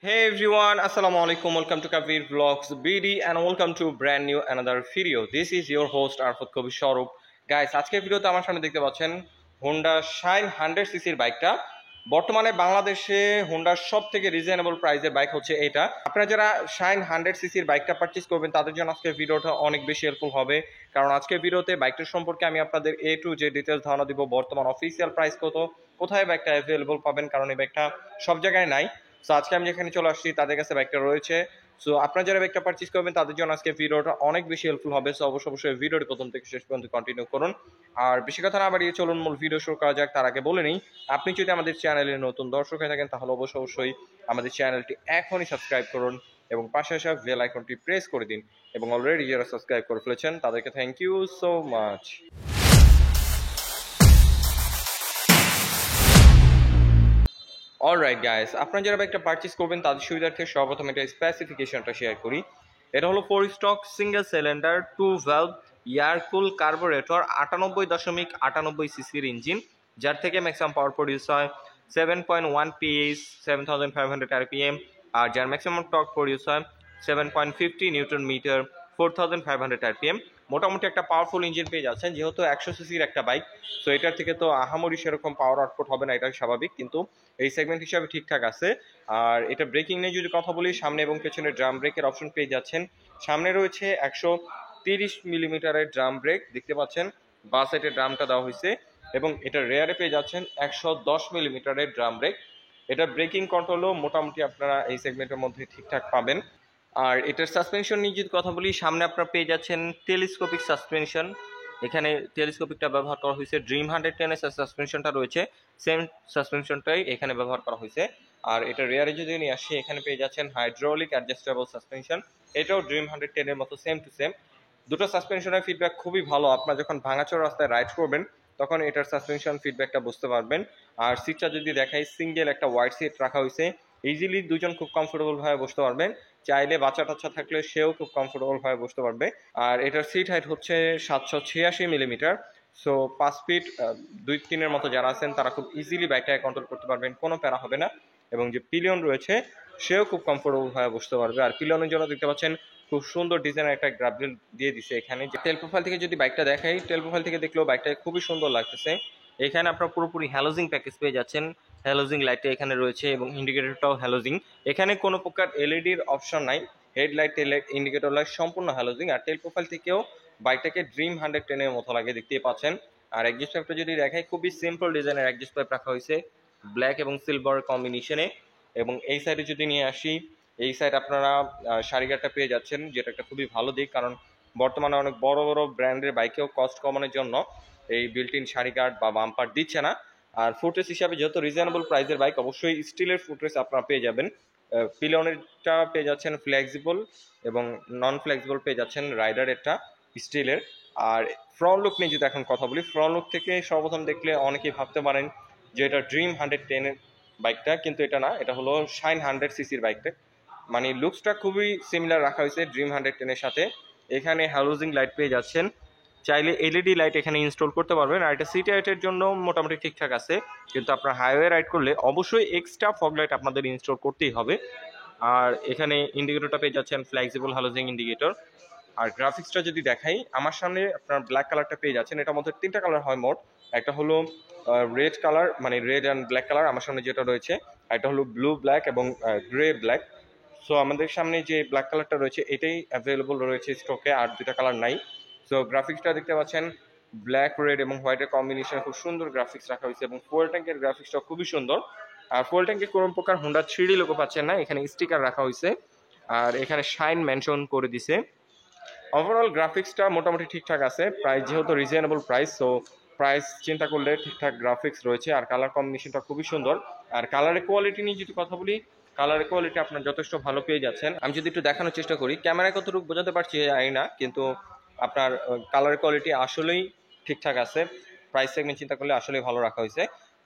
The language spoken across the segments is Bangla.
Hey everyone, Assalamu alaikum. Welcome to Kabir Vlogs BD and welcome to brand new another video. This is your host Arfat Kabir Sharup. Guys, আজকের ভিডিওতে আমার সামনে দেখতে পাচ্ছেন Honda Shine 100cc এর বাইকটা। বর্তমানে বাংলাদেশে হোন্ডার সবথেকে রিজনেবল প্রাইসের বাইক হচ্ছে এটা। আপনারা যারা Shine 100cc এর বাইকটা পারচেজ করবেন তাদের জন্য আজকের ভিডিওটা অনেক বেশি হেল্পফুল হবে, কারণ আজকের ভিডিওতে বাইকটার সম্পর্কে আমি আপনাদের A to Z ডিটেইলস ধারণা দিব। বর্তমান অফিসিয়াল প্রাইস কত, কোথায় বাইকটা অ্যাভেলেবল পাবেন, কারণ এই বাইকটা সব জায়গায় নাই। সো আজকে আমি যেখানে চলে আসছি তাদের কাছে বাইকটা রয়েছে। সো আপনারা যারা বাইকটা পারচেজ করবেন তাদের জন্য আজকে ভিডিওটা অনেক বেশি হেল্পফুল হবে। সো অবশ্যই ভিডিওটি প্রথম থেকে শেষ পর্যন্ত কন্টিনিউ করুন। আর বেশি কথা না বাড়িয়ে চলুন মূল ভিডিও শুরু করা যাক। তার আগে বলে নিই, আপনি যদি আমাদের চ্যানেলে নতুন দর্শক হয়ে থাকেন তাহলে অবশ্যই আমাদের চ্যানেলটি এখনই সাবস্ক্রাইব করুন এবং পাশে আসা বেল আইকনটি প্রেস করে দিন। এবং অলরেডি যারা সাবস্ক্রাইব করে ফেলেছেন তাদেরকে thank you so much. Alright guys, আপনারা যারা বাইকটা পারচেজ করবেন তাদের সুবিধার্থে সর্বপ্রথম এটা স্পেসিফিকেশনটা শেয়ার করি। এটা হলো 4 stock single cylinder 2 valve air কুল কার্বোরেটর 98.98 সিসির ইঞ্জিন, যার থেকে ম্যাক্সিমাম পাওয়ার প্রডিউস হয় 7.1 PS 7500 rpm, আর যার ম্যাক্সিমাম টর্ক প্রডিউস হয় 7.50 নিউটন মিটার 4500 rpm। মোটামুটি একটা পাওয়ারফুল ইঞ্জিন পেয়ে যাচ্ছেন। যেহেতু 100 সিসির একটা বাইক, সো এটার থেকে তো আহামরি সেরকম পাওয়ার আউটপুট হবে না, এটা স্বাভাবিক, কিন্তু এই সেগমেন্ট হিসাবে ঠিকঠাক আছে। আর এটা ব্রেকিং নিয়ে যদি কথা বলি, সামনে এবং পেছনে ড্রাম ব্রেকের অপশন পেয়ে যাচ্ছেন। সামনে রয়েছে 130 মিলিমিটারের ড্রাম ব্রেক, দেখতে পাচ্ছেন বাস সাইডে ড্রামটা দেওয়া হয়েছে, এবং এটা রেয়ারে পেয়ে যাচ্ছেন 110 মিলিমিটারের ড্রাম ব্রেক। এটা ব্রেকিং কন্ট্রোলও মোটামুটি আপনারা এই সেগমেন্টের মধ্যে ঠিকঠাক পাবেন। আর এটার সাসপেনশন নিয়ে যদি কথা বলি, সামনে আপনারা পেয়ে যাচ্ছেন টেলিস্কোপিক সাসপেনশন। এখানে টেলিস্কোপিকটা ব্যবহার করা হয়েছে। ড্রিম 110 এর সাসপেনশনটা রয়েছে, সেম সাসপেনশনটাই এখানে ব্যবহার করা হয়েছে। আর এটা রেয়ারে যদি নিয়ে আসি, এখানে পেয়ে যাচ্ছেন হাইড্রোলিক অ্যাডজাস্টেবল সাসপেনশন। এটাও ড্রিম 110 এর মতো সেম টু সেম। দুটো সাসপেনশনের ফিডব্যাক খুবই ভালো। আপনারা যখন ভাঙাচোরা রাস্তায় রাইড করবেন তখন এটার সাসপেনশন ফিডব্যাকটা বুঝতে পারবেন। আর সিটটা যদি দেখাই, সিঙ্গেল একটা ওয়াইড সিট রাখা হয়েছে, ইজিলি দুজন খুব কমফোর্টেবল ভাবে বসতে পারবেন। চাইলে বাচ্চা টাচ্চা থাকলে সেও খুব কমফোর্টেবল ভাবে বসতে পারবে। আর এটার সিট হাইট হচ্ছে 786 মিলিমিটার। সো 5 ফিট 2-3-এর মতো যারা আছেন তারা খুব ইজিলি বাইকটাকে কন্ট্রোল করতে পারবেন, কোনো প্যারা হবে না। এবং যে পিলিয়ন রয়েছে সেও খুব কমফোর্টেবল ভাবে বসতে পারবে। আর পিলিয়নের জন্য দেখতে পাচ্ছেন খুব সুন্দর ডিজাইনের একটা গ্রাভেল দিয়ে দিছে এখানে। যে টেল প্রোফাইল থেকে যদি বাইকটা দেখাই, টেল প্রোফাইল থেকে দেখলেও বাইকটা খুবই সুন্দর লাগতেছে। এখানে আপনারা পুরোপুরি হ্যালোজিং প্যাকেজ পেয়ে যাচ্ছেন। হ্যালোজিং লাইটটা এখানে রয়েছে এবং ইন্ডিকেটরটাও হ্যালোজিং। এখানে কোনো প্রকার এলইডির অপশন নাই। হেডলাইট, টেল লাইট, ইন্ডিকেটর লাইট সম্পূর্ণ হ্যালোজিং। আর টেল প্রোফাইল থেকেও বাইকটাকে ড্রিম 110 এর মতো লাগে, দেখতেই পাচ্ছেন। আর এক্সস্ট পাইপটা যদি দেখাই, খুবই সিম্পল ডিজাইনের এক্সস্ট পাইপ রাখা হয়েছে ব্ল্যাক এবং সিলভার কম্বিনেশনে। এবং এই সাইডে যদি নিয়ে আসি, এই সাইড আপনারা সারিগারটা পেয়ে যাচ্ছেন, যেটা একটা খুবই ভালো দিক, কারণ বর্তমানে অনেক বড় বড় ব্র্যান্ডের বাইকেও কস্ট কমানোর জন্য এই বিল্ট ইন সারিগার্ড বা বাম্পার দিচ্ছে না। আর ফুটরেস হিসাবে যেহেতু রিজনেবল প্রাইসের বাইক, অবশ্যই স্টিলের ফুটরেস আপনারা পেয়ে যাবেন। পিলনেরটা পেয়ে যাচ্ছেন ফ্লেক্সিবল এবং নন ফ্লেক্সিবল পেয়ে যাচ্ছেন রাইডারেরটা স্টিলের। আর ফ্রন্ট লুক নিয়ে যদি এখন কথা বলি, ফ্রন্ট লুক থেকে সর্বপ্রথম দেখলে অনেকেই ভাবতে পারেন যে এটা ড্রিম 110 এর বাইকটা, কিন্তু এটা না, এটা হলো শাইন 100cc-র বাইকটা। মানে লুকসটা খুবই সিমিলার রাখা হয়েছে ড্রিম 110 এর সাথে। এখানে হ্যালোজিং লাইট পেয়ে যাচ্ছেন, চাইলে এলইডি লাইট এখানে ইনস্টল করতে পারবেন। আর এটা সিটি লাইটের জন্য মোটামুটি ঠিকঠাক আছে, কিন্তু আপনার হাইওয়ে রাইড করলে অবশ্যই এক্সট্রা ফগ লাইট আপনাদের ইনস্টল করতেই হবে। আর এখানে ইন্ডিকেটরটা পেয়ে যাচ্ছেন ফ্লেক্সিবল হ্যালোজিং ইন্ডিকেটর। আর গ্রাফিক্সটা যদি দেখাই, আমার সামনে আপনার ব্ল্যাক কালারটা পেয়ে যাচ্ছেন। এটার মধ্যে 3টা কালার হয় মোট। একটা হলো রেড কালার, মানে রেড অ্যান্ড ব্ল্যাক কালার আমার সামনে যেটা রয়েছে। একটা হলো ব্লু ব্ল্যাক এবং গ্রে ব্ল্যাক। সো আমাদের সামনে যে ব্ল্যাক কালারটা রয়েছে এটাই অ্যাভেলেবল রয়েছে স্টকে, আর 2টা কালার নাই। সো গ্রাফিক্সটা দেখতে পাচ্ছেন ব্ল্যাক, রেড এবং হোয়াইটের কম্বিনেশনে খুব সুন্দর গ্রাফিক্স রাখা হয়েছে, এবং ফুয়েল ট্যাঙ্কের গ্রাফিক্সটা খুবই সুন্দর। আর ফুয়েল ট্যাঙ্কে কোনো প্রকার হোন্ডা 3D লোগো পাচ্ছেন না, এখানে স্টিকার রাখা হয়েছে। আর এখানে শাইন মেনশন করে দিছে। ওভারঅল গ্রাফিক্সটা মোটামুটি ঠিকঠাক আছে, প্রাইস যেহেতু রিজনেবল প্রাইস, সো প্রাইস চিন্তা করলে ঠিকঠাক গ্রাফিক্স রয়েছে। আর কালার কম্বিনেশনটা খুবই সুন্দর। আর কালারের কোয়ালিটি নিয়ে যদি কথা বলি, কালারের কোয়ালিটি আপনার যথেষ্ট ভালো পেয়ে যাচ্ছেন। আমি যদি একটু দেখানোর চেষ্টা করি, ক্যামেরায় কতটুকু বোঝাতে পারছি জানি না, কিন্তু আপনার কালার কোয়ালিটি আসলেই ঠিকঠাক আছে। প্রাইস সেগমেন্ট চিন্তা করলে আসলেই ভালো রাখা হয়েছে।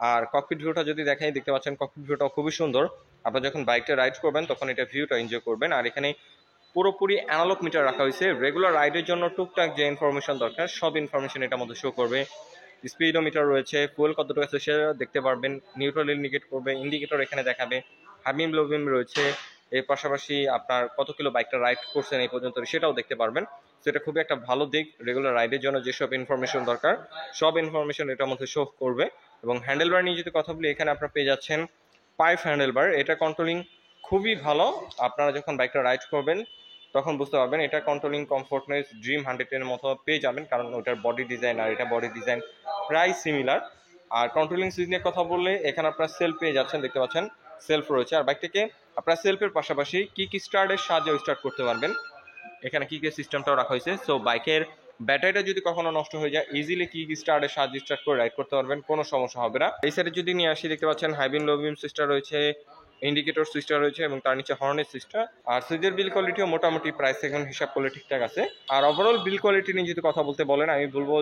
আর ককপিট ভিউটা যদি দেখাই, দেখতে পাচ্ছেন ককপিট ভিউটাও খুবই সুন্দর। আপনারা যখন বাইকটা রাইড করবেন তখন এটা ভিউটা এনজয় করবেন। আর এখানে পুরোপুরি অ্যানালগ মিটার রাখা হয়েছে। রেগুলার রাইডের জন্য টুকটাক যে ইনফরমেশন দরকার সব ইনফরমেশন এটার মধ্যে শো করবে। স্পিডোমিটার রয়েছে, ফুয়েল কতটুকু আছে সেটা দেখতে পারবেন, নিউট্রাল ইন্ডিকেট করবে, ইন্ডিকেটর এখানে দেখাবে, হিমোগ্লোবিন রয়েছে, এর পাশাপাশি আপনার কত কিলো বাইকটা রাইড করছেন এই পর্যন্ত সেটাও দেখতে পারবেন। তো এটা খুবই একটা ভালো দিক, রেগুলার রাইডের জন্য যেসব ইনফরমেশন দরকার সব ইনফরমেশন এটার মধ্যে শো করবে। এবং হ্যান্ডেলবার নিয়ে যদি কথা বলি, এখানে আপনারা পেয়ে যাচ্ছেন পাইপ হ্যান্ডেলবার। এটা কন্ট্রোলিং খুবই ভালো, আপনারা যখন বাইকটা রাইড করবেন তখন বুঝতে পারবেন। এটা কন্ট্রোলিং কমফোর্টনেস ড্রিম 100-এর মতো পেয়ে যাবেন, কারণ ওটার বডি ডিজাইন আর এটা বডি ডিজাইন প্রায় সিমিলার। আর কন্ট্রোলিং সুইচ কথা বললে এখানে আপনারা সেলফ পেয়ে যাচ্ছেন, দেখতে পাচ্ছেন সেলফ রয়েছে। আর বাইকটাকে আপনারা সেলফের পাশাপাশি কিক স্টার্টের সাহায্যে স্টার্ট করতে পারবেন, এখানে কিকের সিস্টেমটাও রাখা হয়েছে। সো বাইকের ব্যাটারিটা যদি কখনো নষ্ট হয়ে যায় ইজিলি কিক স্টার্টের সাহায্যে স্টার্ট করে রাইড করতে পারবেন, কোনো সমস্যা হবে না। এই সাইডে যদি নিয়ে আসি, দেখতে পাচ্ছেন হাই বিম লো বিম সুইচটা রয়েছে, ইন্ডিকেটর সুইচটা রয়েছে এবং তার নিচে হর্নের সুইচটা। আর সুইচের বিল কোয়ালিটিও মোটামুটি প্রাইস সেগমেন্ট হিসাব করলে ঠিকঠাক আছে। আর ওভারঅল বিল কোয়ালিটি নিয়ে যদি কথা বলতে বলেন, আমি বলবো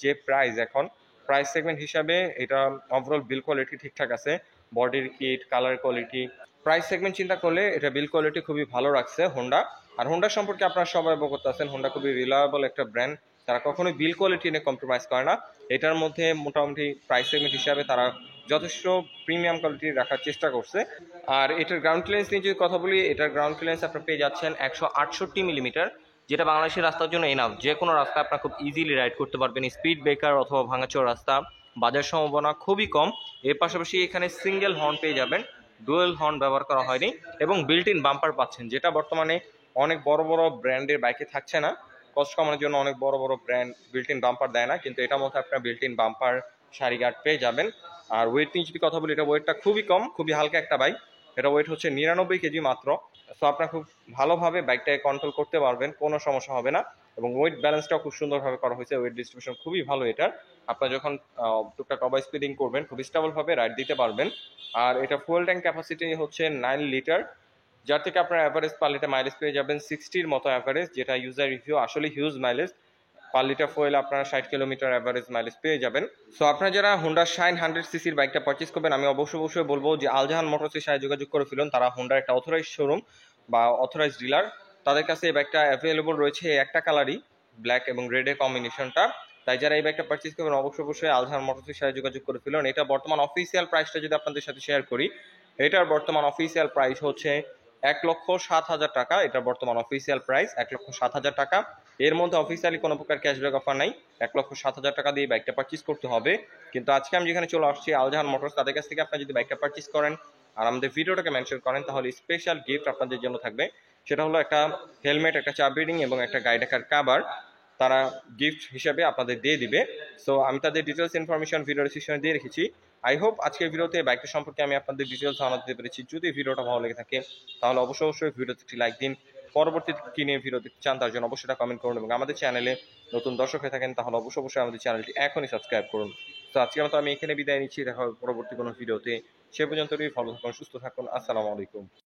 যে প্রাইস এখন প্রাইস সেগমেন্ট হিসাবে এটা ওভারঅল বিল কোয়ালিটি ঠিকঠাক আছে। বডির kit, colour quality, price segment চিন্তা করলে এটা বিল কোয়ালিটি খুবই ভালো রাখছে হোন্ডা। আর হোন্ডা সম্পর্কে আপনারা সবাই অবগত আছেন, হোন্ডা খুবই রিলায়েবল একটা ব্র্যান্ড, তারা কখনোই বিল কোয়ালিটি নিয়ে কম্প্রোমাইজ করে না। এটার মধ্যে মোটামুটি প্রাইস সেগমেন্ট হিসাবে তারা যথেষ্ট প্রিমিয়াম কোয়ালিটি রাখার চেষ্টা করছে। আর এটার গ্রাউন্ড ক্লিয়ারেন্স নিয়ে যদি কথা বলি, এটার গ্রাউন্ড ক্লিয়ারেন্স আপনারা পেয়ে যাচ্ছেন 168 মিলিমিটার, যেটা বাংলাদেশের রাস্তার জন্য এনাফ। যে কোনো রাস্তায় আপনারা খুব ইজিলি রাইড করতে পারবেন, স্পিড ব্রেকার অথবা ভাঙাচোর রাস্তা বাজার সম্ভাবনা খুবই কম। এর পাশাপাশি এখানে সিঙ্গেল হর্ন পেয়ে যাবেন, ডুয়েল হর্ন ব্যবহার করা হয়নি, এবং বিল্ট ইন বাম্পার পাচ্ছেন, যেটা বর্তমানে অনেক বড় বড় ব্র্যান্ডের বাইকে থাকছে না। কষ্ট কমানোর জন্য অনেক বড় বড় ব্র্যান্ড বিল্ট ইন বাম্পার দেয় না, কিন্তু এটার মধ্যে আপনার বিল্ট ইন বাম্পার সারি গার্ড পেয়ে যাবেন। আর ওয়েট নিয়ে যদি কথা বলি, এটা ওয়েটটা খুবই কম, খুবই হালকা একটা বাইক। এটা ওয়েট হচ্ছে 99 কেজি মাত্র। সো আপনারা খুব ভালোভাবে বাইকটাকে কন্ট্রোল করতে পারবেন, কোনো সমস্যা হবে না। এবং ওয়েট ব্যালেন্সটাও খুব সুন্দরভাবে করা হয়েছে, ওয়েট ডিস্ট্রিবিউশন খুবই ভালো এটার। আপনারা যখন টুকটাক ওভার স্পিডিং করবেন খুব স্টেবলভাবে রাইড দিতে পারবেন। আর এটা ফুয়েল ট্যাঙ্ক ক্যাপাসিটি হচ্ছে 9 লিটার, যার থেকে আপনার অ্যাভারেজ পার লিটার মাইলেজ পেয়ে যাবেন 60-র মতো অ্যাভারেজ, যেটা ইউজার রিভিউ আসলে huge mileage. Per litre fuel আপনারা 60 কিলোমিটার অ্যাভারেজ মাইলেজ পেয়ে যাবেন। সো আপনারা যারা হোন্ডা শাইন 100cc বাইকটা পারচেস করবেন, আমি অবশ্যই বলবো যে আলজাহান মোটরসের সাথে যোগাযোগ করে ফেলুন। তারা হোন্ডার একটা অথরাইজ শোরুম বা অথরাইজ ডিলার, তাদের কাছে এই বাইকটা অ্যাভেলেবল রয়েছে একটা কালারই, ব্ল্যাক এবং রেডের কম্বিনেশনটা। তাই যারা এই বাইকটা পারচেস করবেন অবশ্যই আলজাহান মোটরসের সাথে যোগাযোগ করে ফেলুন। এটা বর্তমান অফিসিয়াল প্রাইসটা যদি আপনাদের সাথে শেয়ার করি, এটার বর্তমান অফিসিয়াল প্রাইস হচ্ছে 1,07,000 টাকা। এটার বর্তমান অফিসিয়াল প্রাইস 1,07,000 টাকা। এর মধ্যে অফিসিয়ালি কোনো প্রকার ক্যাশব্যাক অফার নাই, 1,07,000 টাকা দিয়ে বাইকটা পারচেস করতে হবে। কিন্তু আজকে আমি যেখানে চলে আসছি আলজাহান মোটরস, তাদের কাছ থেকে আপনারা যদি বাইকটা পারচেস করেন আর আমাদের ভিডিওটাকে মেনশন করেন, তাহলে স্পেশাল গিফট আপনাদের জন্য থাকবে। সেটা হলো একটা হেলমেট, একটা চাবি রিং এবং একটা গাইড রাখার কাভার, তারা গিফট হিসেবে আপনাদের দিয়ে দিবে। সো আমি তাদের ডিটেলস ইনফরমেশন ভিডিও ডিসক্রিপশনে দিয়ে রেখেছি। আই হোপ আজকের ভিডিওতে বাইকটা সম্পর্কে আমি আপনাদের ডিটেলস জানাতে দিতে পেরেছি। যদি ভিডিওটা ভালো লেগে থাকে তাহলে অবশ্যই ভিডিওতে একটি লাইক দিন। পরবর্তী কি নিয়ে ভিডিও দেখতে চান তার জন্য অবশ্যই কমেন্ট করুন, এবং আমাদের চ্যানেলে নতুন দর্শক হয়ে থাকেন তাহলে অবশ্যই আমাদের চ্যানেলটি এখনই সাবস্ক্রাইব করুন। তো আজকের মতো আমি এখানে বিদায় নিচ্ছি, দেখা হবে পরবর্তী কোনো ভিডিওতে। সে পর্যন্ত ভালো থাকুন, সুস্থ থাকুন, আসসালামু আলাইকুম।